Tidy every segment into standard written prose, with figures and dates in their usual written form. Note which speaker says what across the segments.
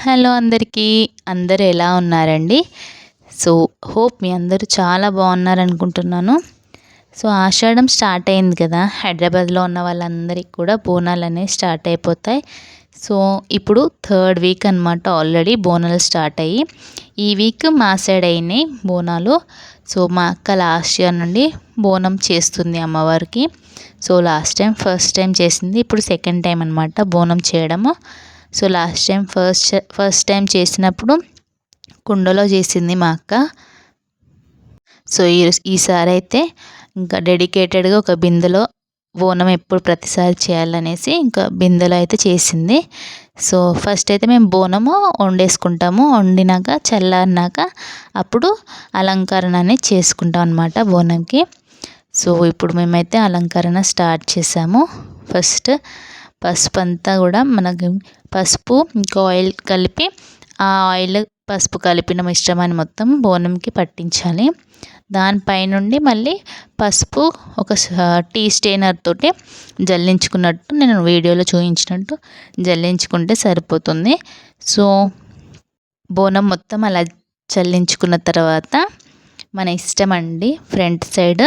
Speaker 1: Hello అందరికీ. అందరూ ఎలా ఉన్నారండి? సో, హోప్ మీ అందరూ చాలా బాగున్నారనుకుంటున్నాను. సో, ఆషాఢం స్టార్ట్ అయింది కదా! హైదరాబాద్‌లో ఉన్న వాళ్ళందరికీ కూడా బోనాలనేవి స్టార్ట్ అయిపోతాయి. సో, ఇప్పుడు థర్డ్ వీక్ అనమాట ఆల్రెడీ బోనాలు స్టార్ట్ అయ్యి. ఈ వీక్ మా సైడ్ అయినాయి బోనాలు. సో, మా అక్క లాస్ట్ ఇయర్ నుండి బోనం చేస్తుంది అమ్మవారికి. సో, ఫస్ట్ టైం చేసింది. ఇప్పుడు సెకండ్ టైం అనమాట బోనం చేయడము. So, last time first time చేసినప్పుడు కుండలో చేసింది మా అక్క. సో, ఈసారి అయితే ఇంకా డెడికేటెడ్గా ఒక బిందెలో బోనం ఎప్పుడు ప్రతిసారి చేయాలనేసి ఇంకా బిందెలో అయితే చేసింది. సో, ఫస్ట్ అయితే మేము బోనము వండేసుకుంటాము. వండినాక చల్లారినాక అప్పుడు అలంకరణ అనేది చేసుకుంటాం అనమాట బోనంకి. సో, ఇప్పుడు మేమైతే అలంకరణ స్టార్ట్ చేసాము. ఫస్ట్ పసుపు అంతా కూడా మనకి పసుపు ఇంకా ఆయిల్ కలిపి ఆ ఆయిల్ పసుపు కలిపిన మిశ్రమాన్ని మొత్తం బోనంకి పట్టించాలి. దానిపైనుండి మళ్ళీ పసుపు ఒక టీ స్టెయినర్ తోటి జల్లించుకున్నట్టు నేను వీడియోలో చూపించినట్టు జల్లించుకుంటే సరిపోతుంది. సో, బోనం మొత్తం అలా చల్లించుకున్న తర్వాత మన ఇష్టం అండి. ఫ్రంట్ సైడ్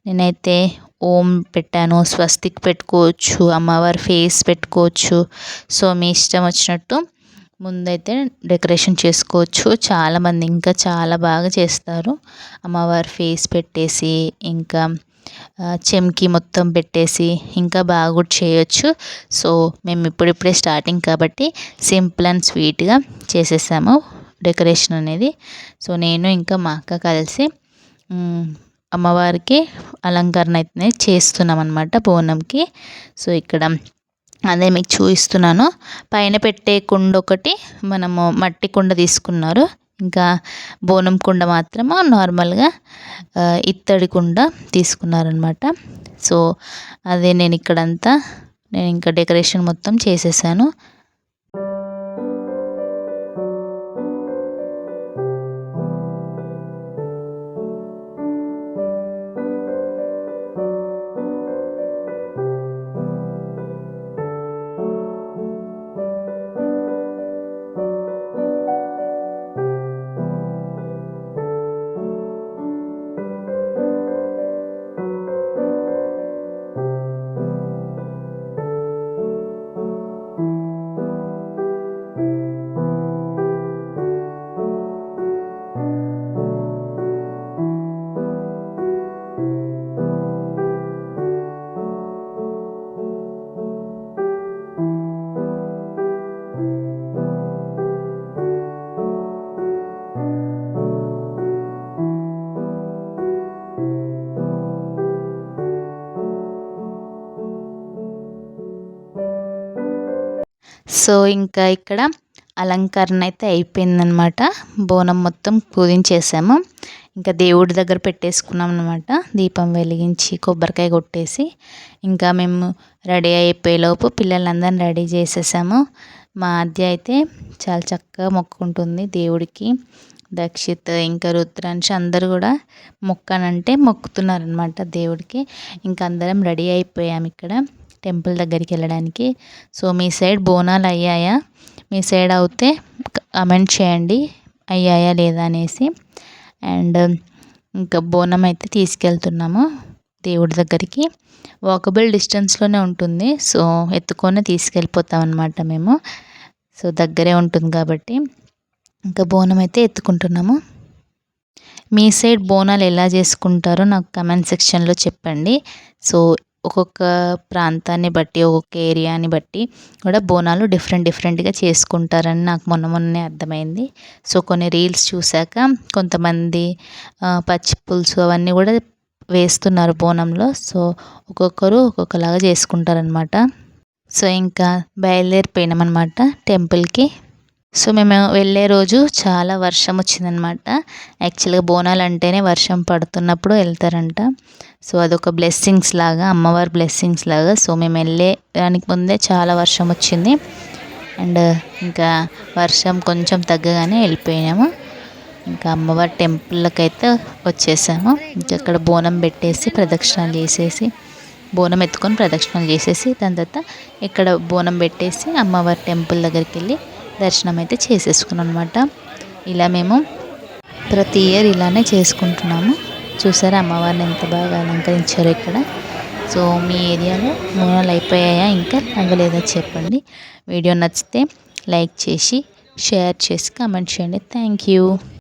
Speaker 1: నేనైతే ఓం పెట్టాను, స్వస్తిక్ పెట్టుకోవచ్చు, అమ్మవారి ఫేస్ పెట్టుకోవచ్చు. సో, మీ ఇష్టం వచ్చినట్టు ముందైతే డెకరేషన్ చేసుకోవచ్చు. చాలామంది ఇంకా చాలా బాగా చేస్తారు. అమ్మవారి ఫేస్ పెట్టేసి ఇంకా చెంకి మొత్తం పెట్టేసి ఇంకా బాగా కూడా చేయొచ్చు. సో, మేము ఇప్పుడిప్పుడే స్టార్టింగ్ కాబట్టి సింపుల్ అండ్ స్వీట్గా చేసేసాము డెకరేషన్ అనేది. సో, నేను ఇంకా మా అక్క కలిసి అమ్మవారికి అలంకరణ అయితే చేస్తున్నాం అనమాట బోనంకి. సో, ఇక్కడ అదే మీకు చూపిస్తున్నాను. పైన పెట్టే కుండ ఒకటి మనము మట్టి కుండ తీసుకున్నారు. ఇంకా బోనం కుండ మాత్రము నార్మల్గా ఇత్తడి కుండ తీసుకున్నారనమాట. సో, అదే నేను ఇంకా డెకరేషన్ మొత్తం చేసేసాను. సో, ఇంకా ఇక్కడ అలంకరణ అయితే అయిపోయిందనమాట. బోనం మొత్తం పూజించేసాము. ఇంకా దేవుడి దగ్గర పెట్టేసుకున్నాం అనమాట. దీపం వెలిగించి కొబ్బరికాయ కొట్టేసి ఇంకా మేము రెడీ అయిపోయేలోపు పిల్లలందరిని రెడీ చేసేసాము. మా ఆద్య అయితే చాలా చక్కగా మొక్కుకుంటుంది దేవుడికి. దక్షిత్ ఇంకా రుద్రాంశ అందరూ కూడా మొక్కనంటే మొక్కుతున్నారనమాట దేవుడికి. ఇంకా అందరం రెడీ అయిపోయాము ఇక్కడ టెంపుల్ దగ్గరికి వెళ్ళడానికి. సో, మీ సైడ్ బోనాలు అయ్యాయా? మీ సైడ్ అవుతే కామెంట్ చేయండి అయ్యాయా లేదా అనేసి. అండ్ ఇంకా బోనం అయితే తీసుకెళ్తున్నాము దేవుడి దగ్గరికి. వాకబుల్ డిస్టెన్స్లోనే ఉంటుంది. సో, ఎత్తుకొని తీసుకెళ్ళిపోతాం అనమాట మేము. సో, దగ్గరే ఉంటుంది కాబట్టి ఇంకా బోనం అయితే ఎత్తుకుంటున్నాము. మీ సైడ్ బోనాలు ఎలా చేసుకుంటారో నాకు కమెంట్ సెక్షన్లో చెప్పండి. సో, ఒక్కొక్క ప్రాంతాన్ని బట్టి ఒక్కొక్క ఏరియాని బట్టి కూడా బోనాలు డిఫరెంట్గా చేసుకుంటారని నాకు మొన్నే అర్థమైంది. సో, కొన్ని రీల్స్ చూశాక కొంతమంది పచ్చి పులుసు అవన్నీ కూడా వేస్తున్నారు బోనంలో. సో, ఒక్కొక్కరు ఒక్కొక్కలాగా చేసుకుంటారనమాట. సో, ఇంకా బయలుదేరిపోయినామన్నమాట టెంపుల్కి. సో, మేము వెళ్ళే రోజు చాలా వర్షం వచ్చిందనమాట. యాక్చువల్గా బోనాలు అంటేనే వర్షం పడుతున్నప్పుడు వెళ్తారంట. సో, అదొక బ్లెస్సింగ్స్ లాగా, అమ్మవారి బ్లెస్సింగ్స్ లాగా. సో, మేము వెళ్ళేదానికి ముందే చాలా వర్షం వచ్చింది. అండ్ ఇంకా వర్షం కొంచెం తగ్గగానే వెళ్ళిపోయినాము. ఇంకా అమ్మవారి టెంపుల్కి అయితే వచ్చేసాము. ఇంకా అక్కడ బోనం పెట్టేసి ప్రదక్షిణాలు చేసేసి బోనం ఎత్తుకొని ప్రదక్షిణాలు చేసేసి దాని తర్వాత ఇక్కడ బోనం పెట్టేసి అమ్మవారి టెంపుల్ దగ్గరికి వెళ్ళి దర్శనం అయితే చేసేసుకున్నాం అనమాట. ఇలా మేము ప్రతి ఇయర్ ఇలానే చేసుకుంటున్నాము. చూసారా అమ్మవారిని ఎంత బాగా అలంకరించారో ఇక్కడ. సో మీ ఏరియాలో బోనాలు అయిపోయాయా, ఇంకా అవ్వలేదా చెప్పండి. వీడియో నచ్చితే లైక్ చేసి షేర్ చేసి కామెంట్ చేయండి. Thank you.